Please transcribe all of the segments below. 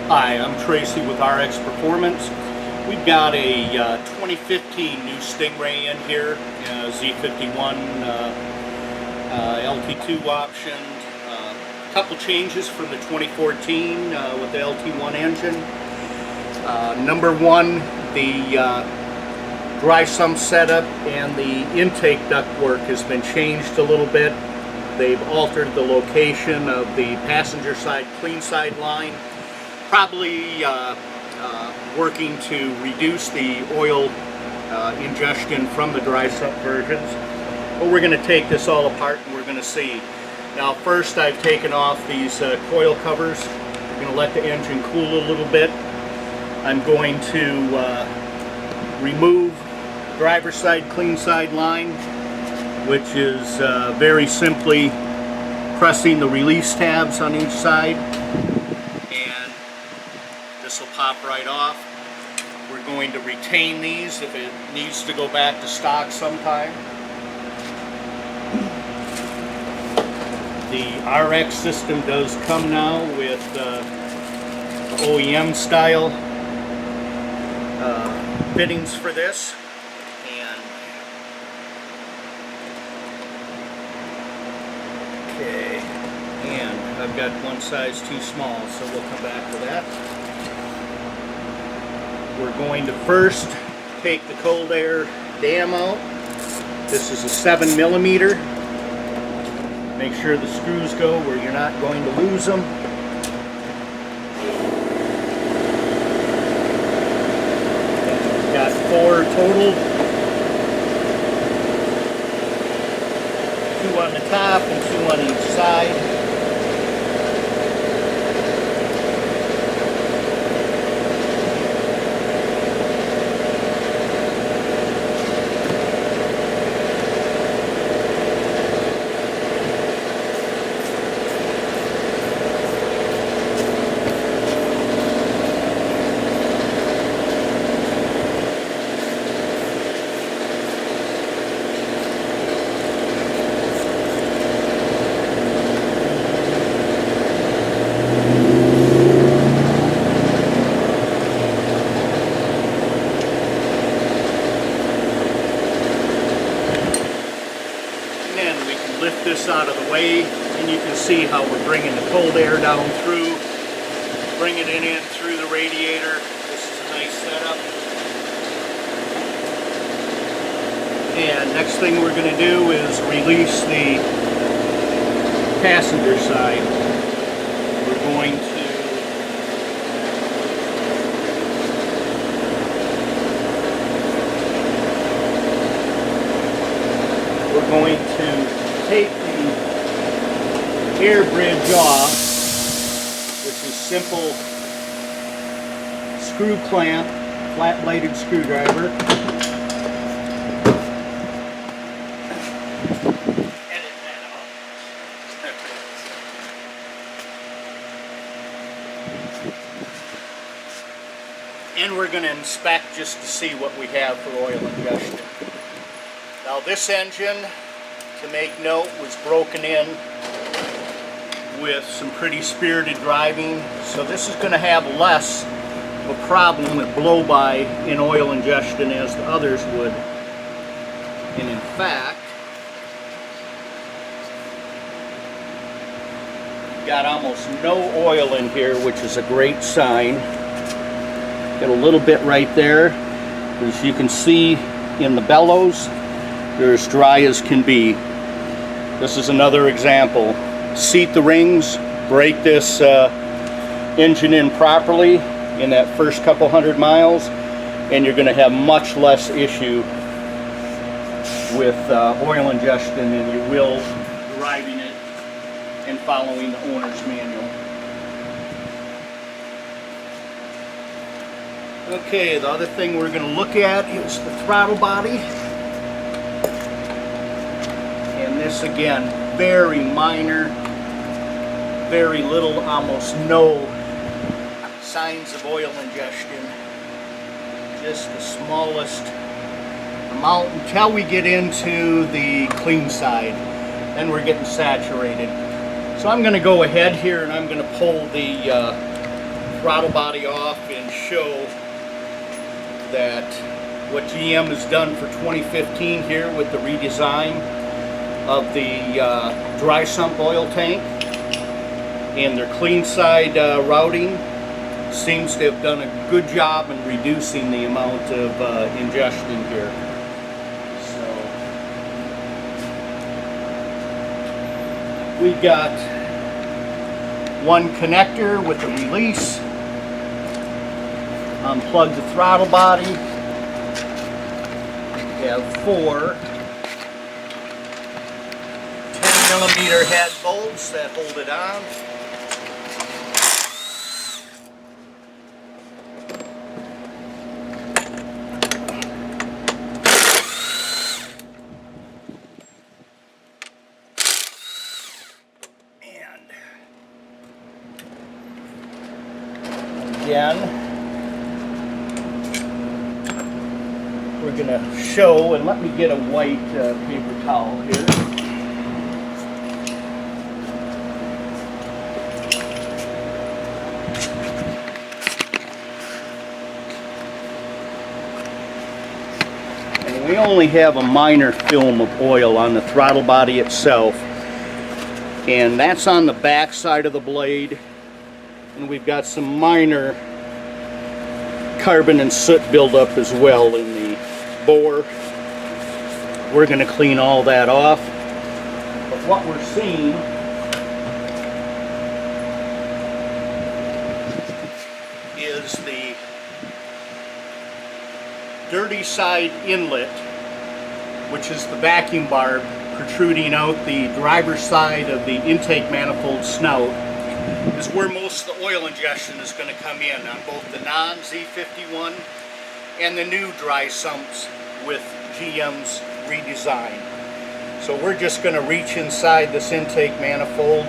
Hi, I'm Tracy with RX Performance. We've got a 2015 new Stingray in here, Z51 LT2 option. A couple changes from the 2014 with the LT1 engine. Number one, the dry sump setup and the intake ductwork has been changed a little bit. They've altered the location of the passenger side clean side line, probably working to reduce the oil ingestion from the dry sump versions. But we're going to take this all apart and we're going to see. Now first, I've taken off these coil covers. We're going to let the engine cool a little bit. I'm going to remove driver's side clean side line, which is very simply pressing the release tabs on each side, and this will pop right off. We're going to retain these if it needs to go back to stock sometime. The RX system does come now with OEM style fittings for this. Okay, and I've got one size too small, so we'll come back to that. We're going to first take the cold air dam out. This is a 7mm. Make sure the screws go where you're not going to lose them. And we've got 4 total. 2 on the top and 2 on each side. Lift this out of the way, and you can see how we're bringing the cold air down through, bringing it in through the radiator. This is a nice setup. And next thing we're going to do is release the passenger side. We're going to take the air bridge off, which is simple screw clamp, flat bladed screwdriver. Edit that out. And we're going to inspect just to see what we have for oil ingestion. Now this engine, to make note, was broken in with some pretty spirited driving, so this is going to have less of a problem with blow-by in oil ingestion as the others would. And in fact, you've got almost no oil in here, which is a great sign. Got a little bit right there. As you can see in the bellows, they're as dry as can be. This is another example. Seat the rings, break this engine in properly in that first couple hundred miles, and you're going to have much less issue with oil ingestion than you will driving it and following the owner's manual. Okay, the other thing we're going to look at is the throttle body. And this again, very minor, very little, almost no signs of oil ingestion. Just the smallest amount until we get into the clean side. Then we're getting saturated. So I'm going to go ahead here and I'm going to pull the throttle body off and show that what GM has done for 2015 here with the redesign of the dry sump oil tank and their clean side routing seems to have done a good job in reducing the amount of ingestion here. So we got one connector with a release. Unplug the throttle body. We have 4 10mm head bolts that hold it on. Again, we're going to show, and let me get a white paper towel here. And we only have a minor film of oil on the throttle body itself, and that's on the back side of the blade. And we've got some minor carbon and soot buildup as well in the bore. We're going to clean all that off. But what we're seeing is the dirty side inlet, which is the vacuum barb protruding out the driver's side of the intake manifold snout, is where most of the oil ingestion is going to come in on both the non-Z51 and the new dry sumps with GM's redesign. So we're just going to reach inside this intake manifold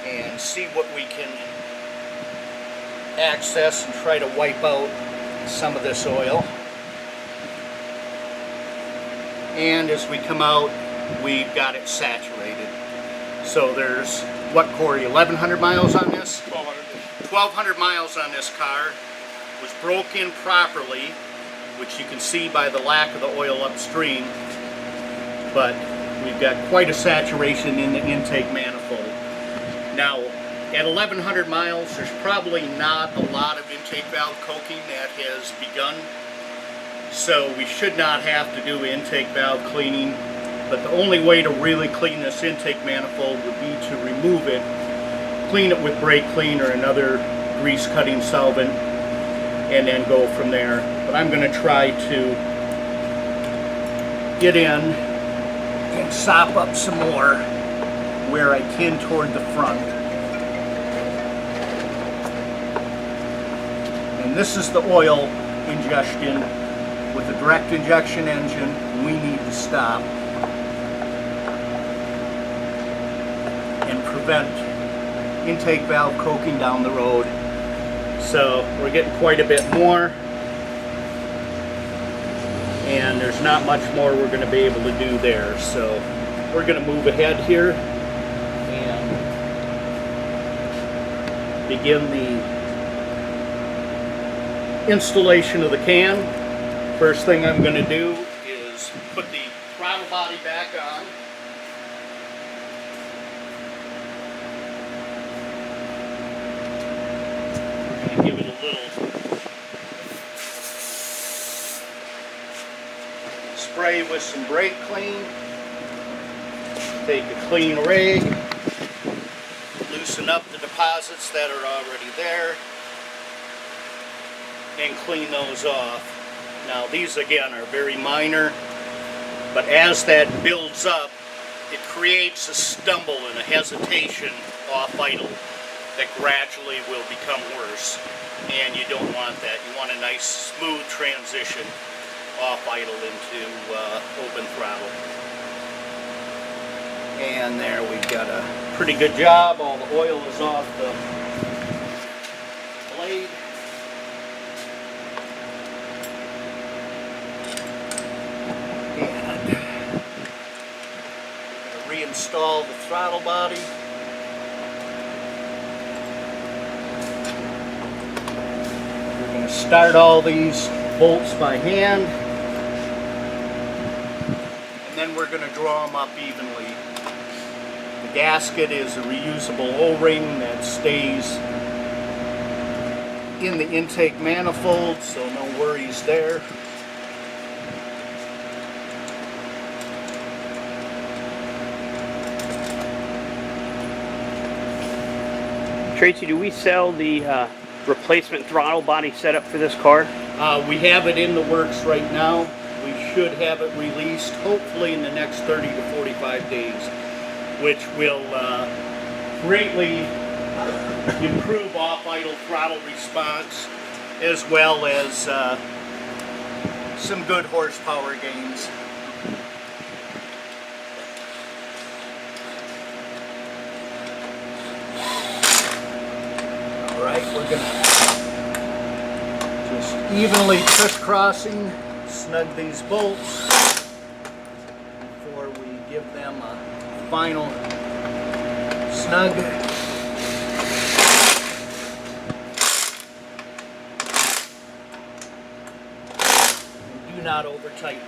and see what we can access and try to wipe out some of this oil. And as we come out, we've got it saturated. So there's, what, Corey, 1,100 miles on this? 1,200 miles on this car. Was broke in properly, which you can see by the lack of the oil upstream. But we've got quite a saturation in the intake manifold. Now, at 1,100 miles, there's probably not a lot of intake valve coking that has begun. So we should not have to do intake valve cleaning. But the only way to really clean this intake manifold would be to remove it, clean it with brake clean or another grease cutting solvent, and then go from there. But I'm going to try to get in and sop up some more where I can toward the front. And this is the oil ingestion. With a direct injection engine, we need to stop and prevent intake valve coking down the road. So we're getting quite a bit more, and there's not much more we're going to be able to do there. So we're going to move ahead here and begin the installation of the can. First thing I'm going to do is put the throttle body back on. And give it a little spray with some brake clean. Take a clean rag, loosen up the deposits that are already there, and clean those off. Now these again are very minor, but as that builds up, it creates a stumble and a hesitation off idle that gradually will become worse, and you don't want that. You want a nice smooth transition off idle into open throttle. And there we've got a pretty good job. All the oil is off the blade. Reinstall the throttle body. start all these bolts by hand, and then we're going to draw them up evenly. The gasket is a reusable O-ring that stays in the intake manifold, so no worries there. Tracy, do we sell the replacement throttle body setup for this car? We have it in the works right now. We should have it released hopefully in the next 30 to 45 days, which will greatly improve off-idle throttle response, as well as some good horsepower gains. Alright, we're going to just evenly crisscrossing, snug these bolts before we give them a final snug. And do not over tighten.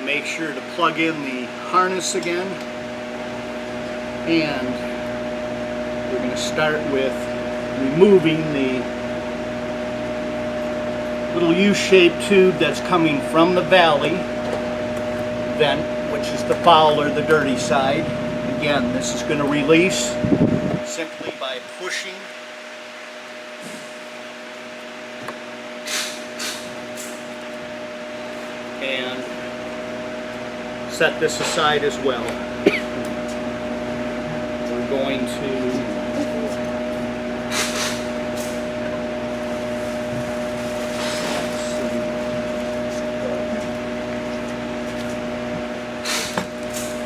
Make sure to plug in the harness again, and we're going to start with removing the little U-shaped tube that's coming from the valley vent, which is the foul or the dirty side. Again, this is going to release simply by pushing. And set this aside as well. We're going to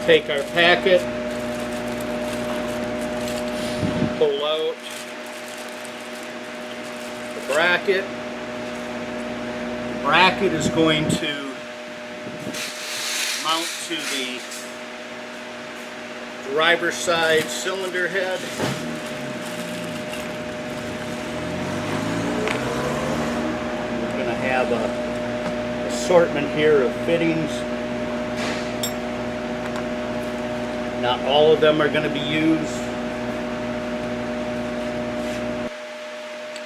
take our packet, pull out the bracket. The bracket is going to mount to the driver's side cylinder head. We're going to have an assortment here of fittings. Not all of them are going to be used.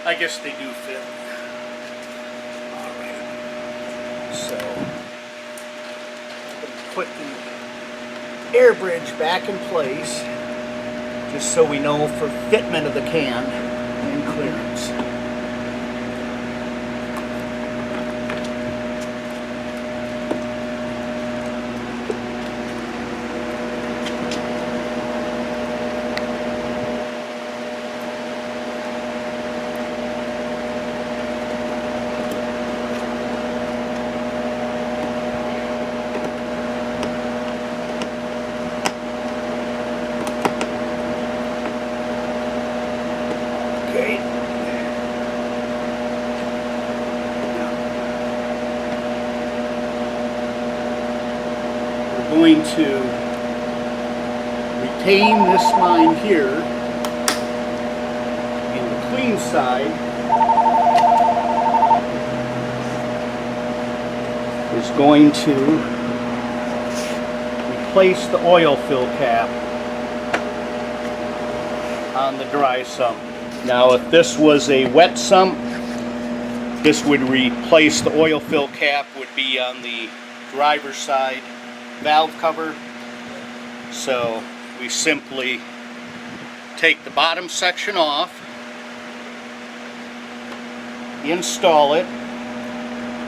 I guess they do fit. Alright. So put the air bridge back in place, just so we know for fitment of the can and clearance. Okay. We're going to retain this line here, and the clean side is going to replace the oil fill cap on the dry sump. Now, if this was a wet sump, this would replace the oil fill cap, would be on the driver's side valve cover. So we simply take the bottom section off, install it,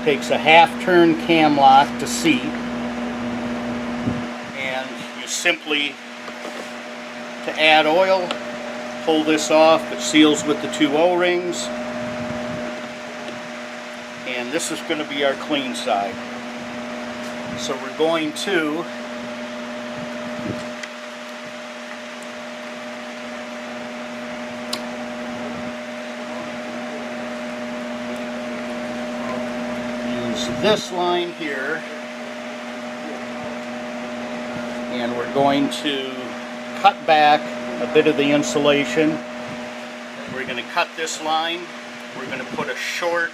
takes a half-turn cam lock to seat, and you simply, to add oil, pull this off. It seals with the two O-rings, and this is going to be our clean side. So we're going to use this line here, and we're going to cut back a bit of the insulation. We're going to cut this line. We're going to put a short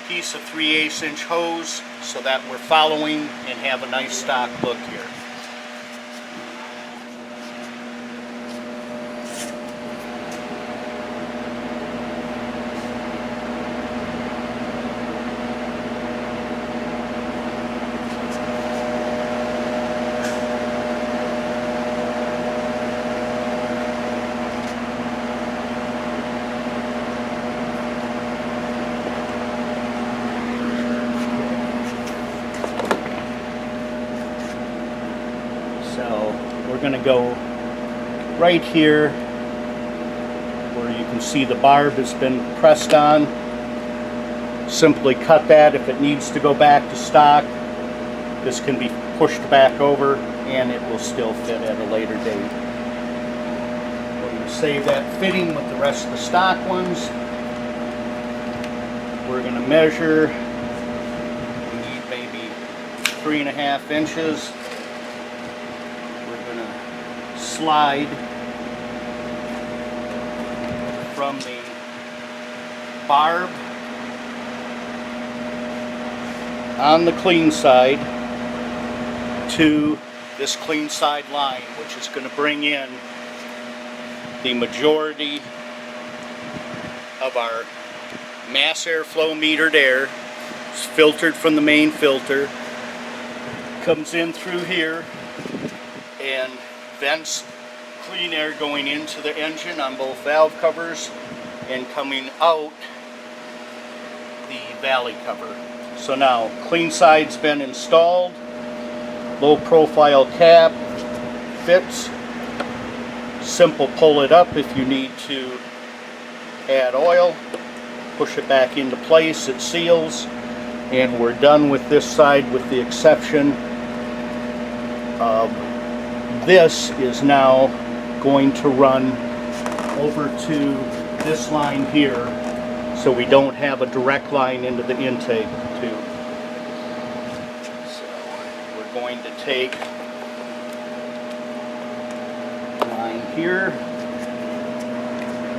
piece of 3/8 inch hose so that we're following and have a nice stock look here. So we're going to go right here where you can see the barb has been pressed on. Simply cut that. If it needs to go back to stock, this can be pushed back over and it will still fit at a later date. We're going to save that fitting with the rest of the stock ones. We're going to measure. We need maybe 3.5 inches. Slide from the barb on the clean side to this clean side line, which is going to bring in the majority of our mass airflow metered air. It's filtered from the main filter, comes in through here and vents clean air going into the engine on both valve covers and coming out the valley cover. So now clean side's been installed, low profile cap fits, simple pull it up if you need to add oil, push it back into place, it seals, and we're done with this side with the exception of this is now going to run over to this line here, so we don't have a direct line into the intake tube. So we're going to take the line here,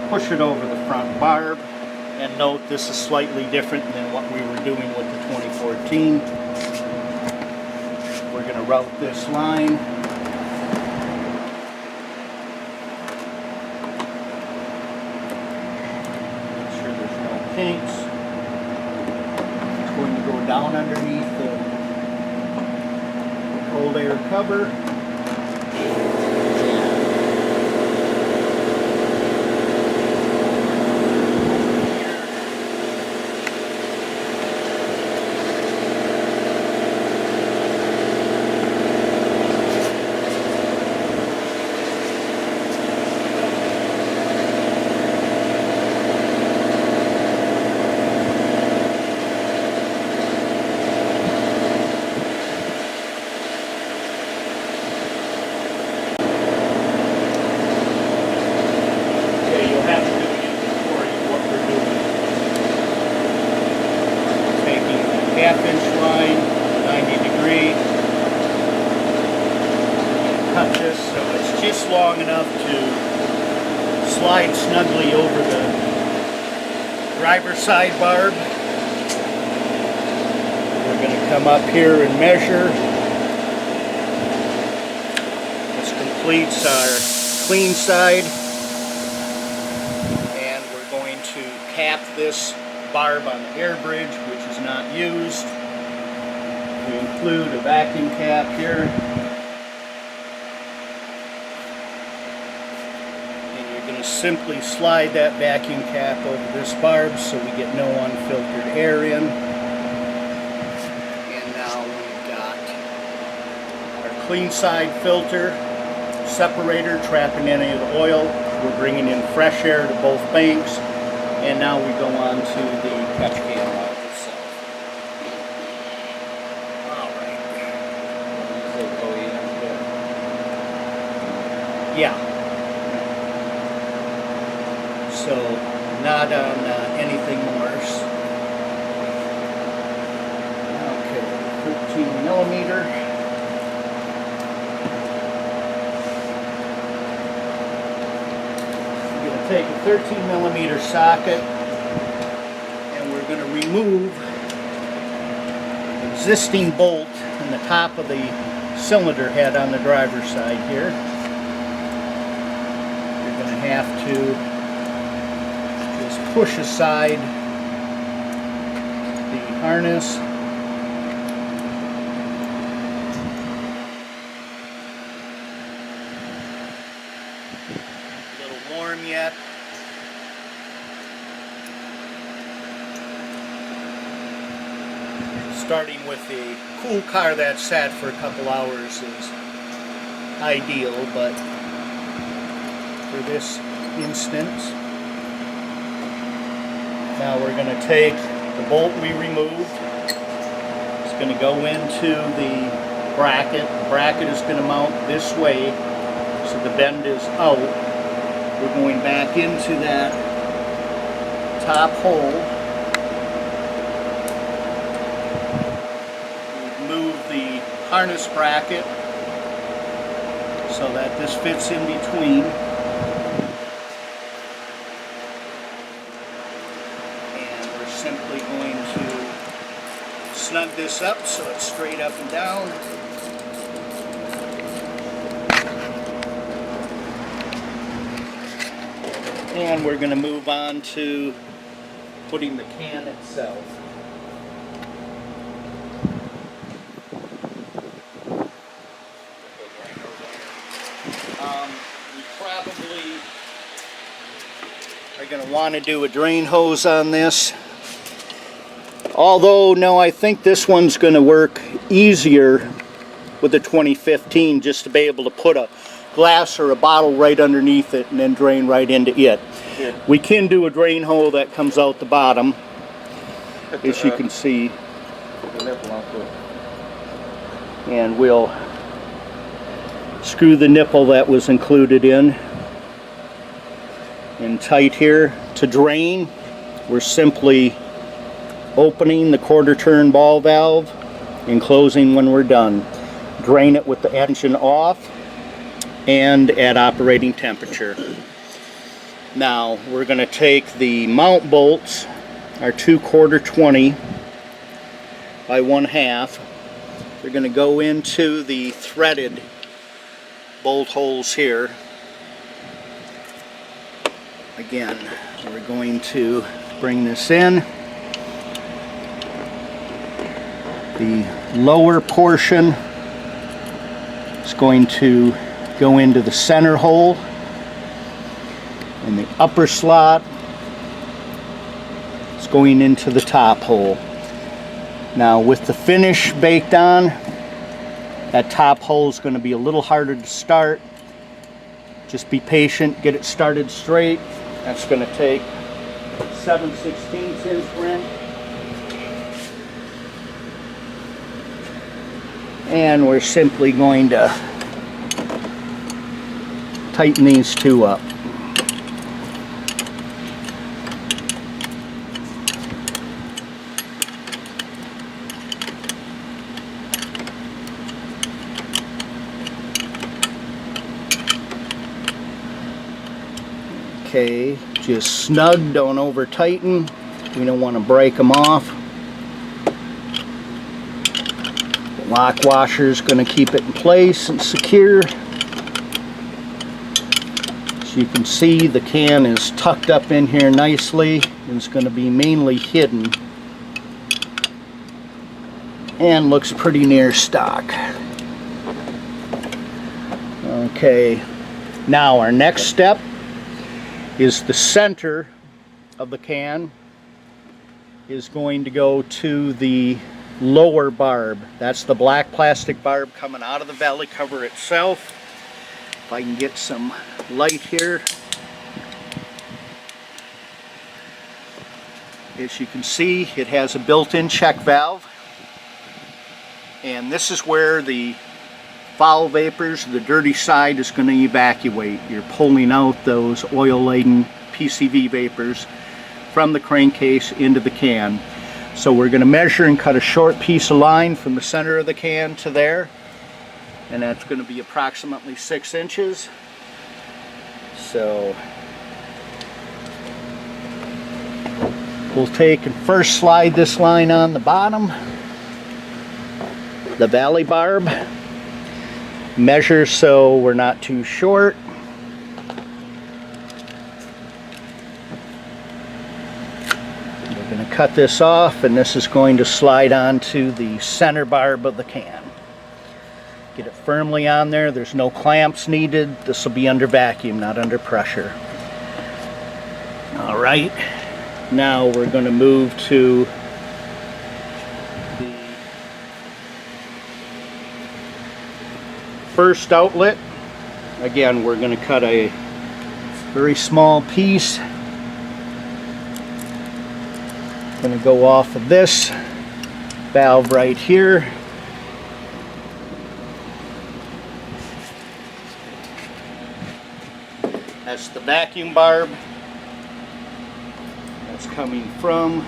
push it over the front barb, and note this is slightly different than what we were doing with the 2014. We're going to route this line. Tanks. It's going to go down underneath the cold air cover. Half-inch line, 90 degree. Cut this so it's just long enough to slide snugly over the driver's side barb. We're going to come up here and measure. This completes our clean side, and we're going to cap this barb on the air bridge, which is not used. We include a vacuum cap here, and you're going to simply slide that vacuum cap over this barb so we get no unfiltered air in. And now we've got our clean side filter, separator trapping any of the oil. We're bringing in fresh air to both banks. And now we go on to the catch can valve itself. Alright. Yeah. So, not on anything Morse. Okay, 13 millimeter. take a 13mm socket and we're going to remove the existing bolt in the top of the cylinder head on the driver's side here. You're going to have to just push aside the harness. A little warm yet. Starting with a cool car that sat for a couple hours is ideal, but for this instance, now we're going to take the bolt we removed. It's going to go into the bracket. The bracket is going to mount this way, so the bend is out. We're going back into that top hole. Move the harness bracket so that this fits in between. And we're simply going to snug this up so it's straight up and down. And we're going to move on to putting the can itself. We probably are going to want to do a drain hose on this. Although, no, I think this one's going to work easier with the 2015, just to be able to put a glass or a bottle right underneath it and then drain right into it. Yeah. We can do a drain hole that comes out the bottom, as you can see. And we'll screw the nipple that was included in tight here. To drain, we're simply opening the quarter turn ball valve and closing when we're done. Drain it with the engine off and at operating temperature. Now we're going to take the mount bolts, our 2/4 20 by 1/2. They're going to go into the threaded bolt holes here. Again, we're going to bring this in. The lower portion is going to go into the center hole, and the upper slot is going into the top hole. Now, with the finish baked on, that top hole is going to be a little harder to start. Just be patient, get it started straight. That's going to take 7/16 inch wrench. And we're simply going to tighten these two up. Okay, just snug, don't over tighten. We don't want to break them off. The lock washer is going to keep it in place and secure. As you can see, the can is tucked up in here nicely and it's going to be mainly hidden and looks pretty near stock. Okay, now our next step is the center of the can is going to go to the lower barb. That's the black plastic barb coming out of the valley cover itself. If I can get some light here. As you can see, it has a built-in check valve. And this is where the foul vapors, the dirty side, is going to evacuate. You're pulling out those oil-laden PCV vapors from the crankcase into the can. So we're going to measure and cut a short piece of line from the center of the can to there, and that's going to be approximately 6 inches. So We'll take and first slide this line on the bottom, the valley barb. Measure so we're not too short. We're going to cut this off, and this is going to slide onto the center barb of the can. Get it firmly on there. There's no clamps needed. This will be under vacuum, not under pressure. All right. Now we're going to move to the first outlet. Again, we're going to cut a very small piece. Going to go off of this valve right here. That's the vacuum barb. That's coming from.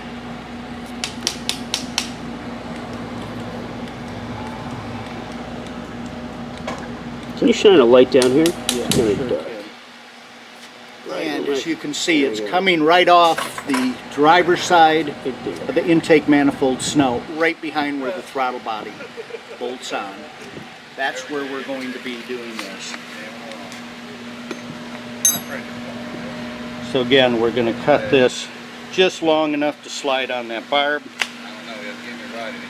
Can you shine a light down here? Yeah, sure can. And as you can see, it's coming right off the driver's side of the intake manifold snout, right behind where the throttle body bolts on. That's where we're going to be doing this. So again, we're going to cut this just long enough to slide on that barb. I don't know, he'll give me right in it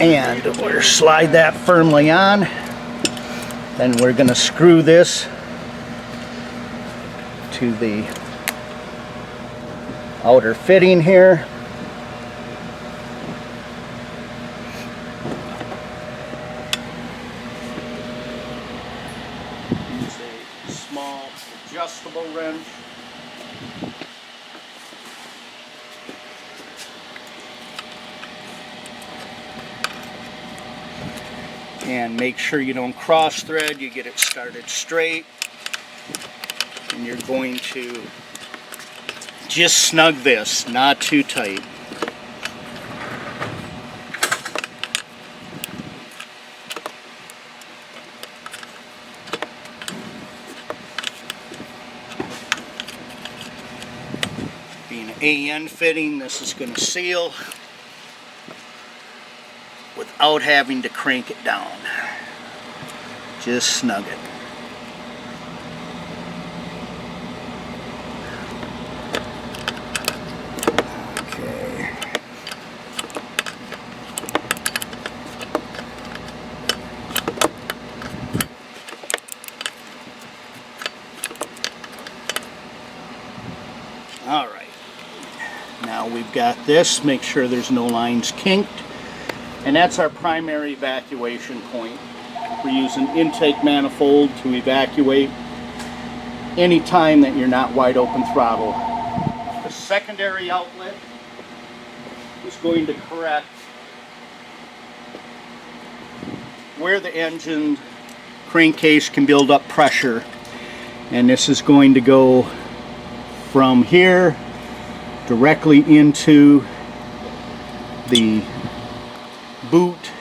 yet. And we'll slide that firmly on. Then we're going to screw this to the outer fitting here. Use a small adjustable wrench. And make sure you don't cross thread, you get it started straight. And you're going to just snug this, not too tight. Being an AN fitting, this is going to seal without having to crank it down. Just snug it. Okay. All right. Now we've got this. Make sure there's no lines kinked. And that's our primary evacuation point. We use an intake manifold to evacuate any time that you're not wide open throttle. The secondary outlet is going to correct where the engine crankcase can build up pressure. And this is going to go from here directly into the boot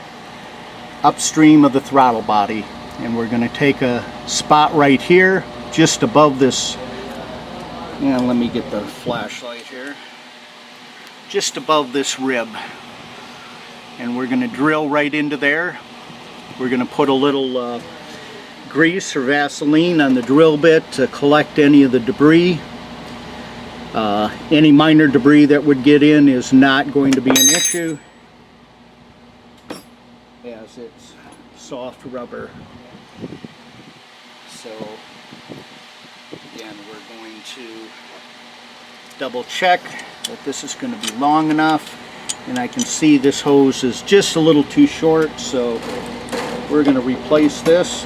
upstream of the throttle body. And we're going to take a spot right here just above this, and let me get the flashlight here, just above this rib, and we're going to drill right into there. We're going to put a little grease or Vaseline on the drill bit to collect any of the debris. Any minor debris that would get in is not going to be an issue, as it's soft rubber. So again, we're going to double check that this is going to be long enough, and I can see this hose is just a little too short, so we're going to replace this.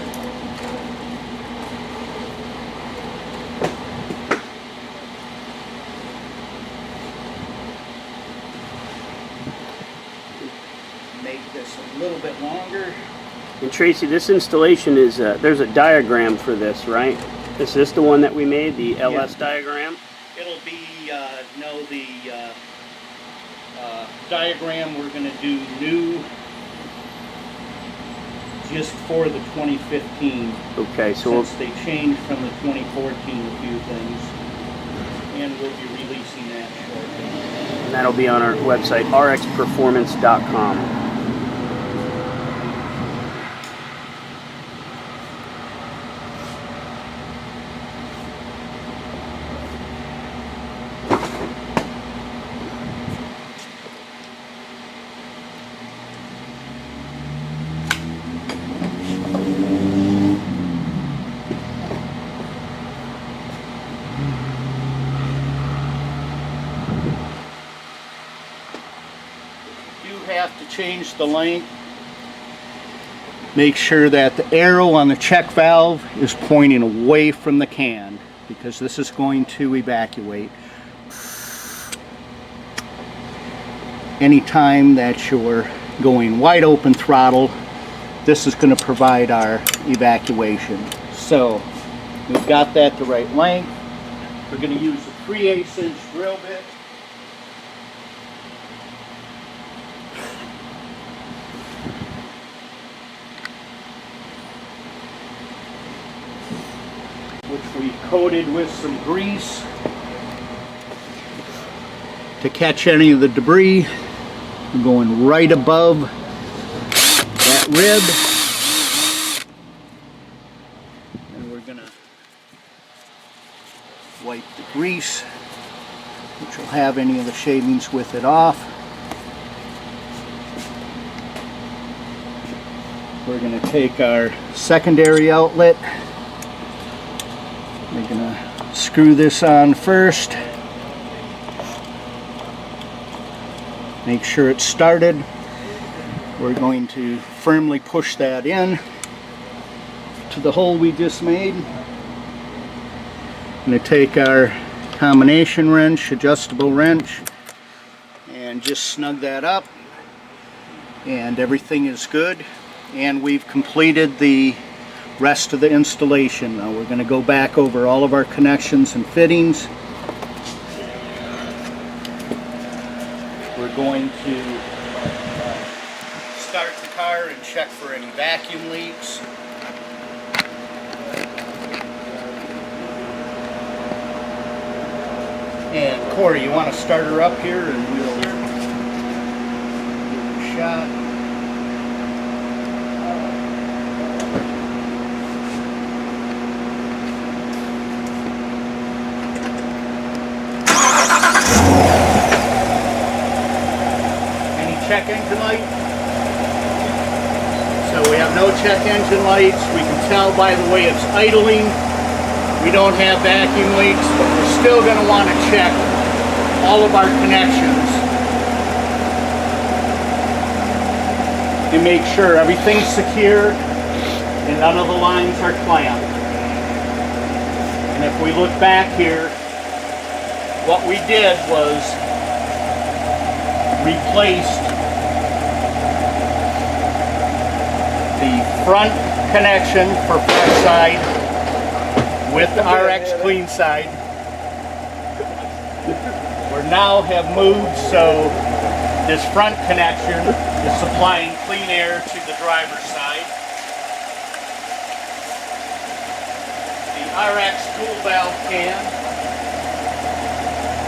Make this a little bit longer. And Tracy, this installation is, there's a diagram for this, right? Is this the one that we made, the LS diagram? It'll be, no, the diagram we're going to do new just for the 2015. Okay, so we'll, Since they changed from the 2014 a few things. And we'll be releasing that shortly. and that'll be on our website, rxperformance.com. Have to change the length. Make sure that the arrow on the check valve is pointing away from the can, because this is going to evacuate. Anytime that you're going wide open throttle, this is going to provide our evacuation. So we've got that the right length. We're going to use a 3/8 inch drill bit. Which we coated with some grease to catch any of the debris. We're going right above that rib, and we're gonna wipe the grease, which will have any of the shavings with it off. We're gonna take our secondary outlet. We're gonna screw this on first. Make sure it's started. We're going to firmly push that in to the hole we just made. I'm gonna take our combination wrench, adjustable wrench, and just snug that up. And everything is good. And we've completed the rest of the installation. Now we're going to go back over all of our connections and fittings. We're going to start the car and check for any vacuum leaks. And Corey, you want to start her up here and we'll give it a shot. Check engine light. So we have no check engine lights. We can tell by the way it's idling. We don't have vacuum leaks, but we're still going to want to check all of our connections and make sure everything's secure and none of the lines are clamped. And if we look back here, what we did was replaced the front connection for fresh side with the RX clean side. We now have moved so this front connection is supplying clean air to the driver's side. The RX dual valve can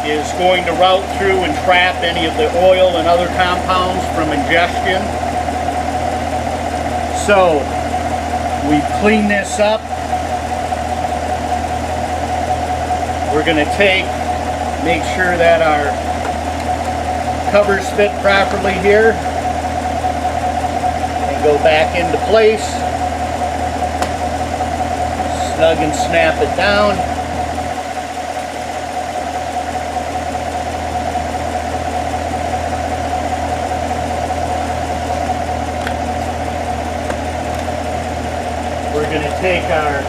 is going to route through and trap any of the oil and other compounds from ingestion. So we clean this up. We're going to make sure that our covers fit properly here and go back into place. Snug and snap it down. We're going to take our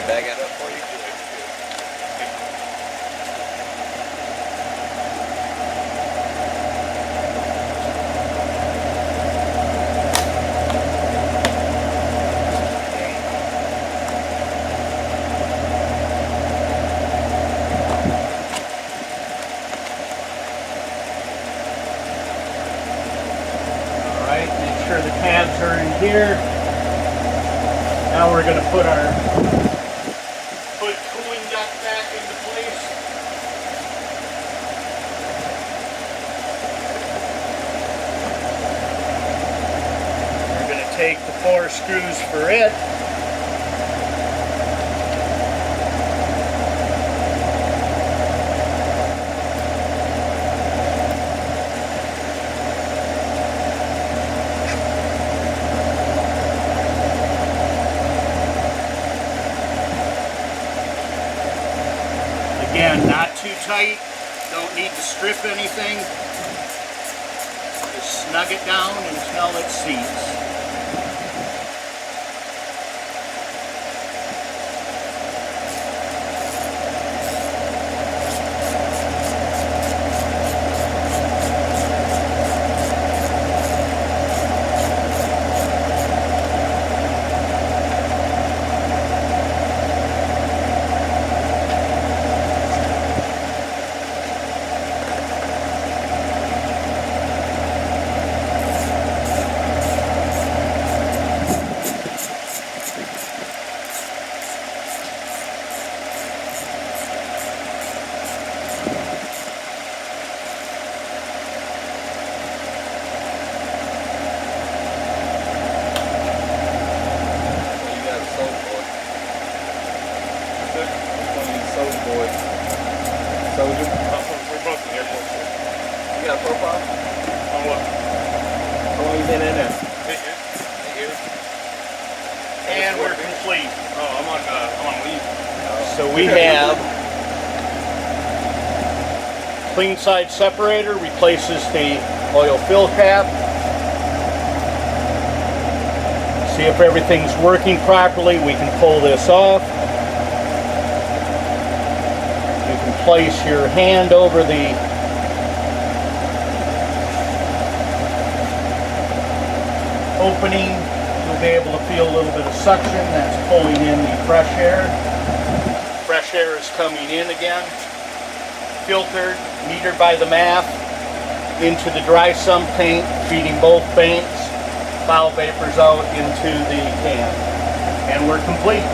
Bag it up for you. pads are in here. Now we're going to put cooling duct back into place. We're going to take the 4 screws for it. Again, not too tight, don't need to strip anything. Just snug it down until it seats. Soldier? We're both in Air Force. You got a profile? On what? How long you been in there? 8 years. 8 years. And we're complete. Oh, I'm on leave. So we have clean side separator, replaces the oil fill cap. See if everything's working properly. We can pull this off. You can place your hand over the opening. You'll be able to feel a little bit of suction. That's pulling in the fresh air. Fresh air is coming in again. Filtered, metered by the MAF into the dry sump tank, feeding both banks. Foul vapors out into the can. And we're complete.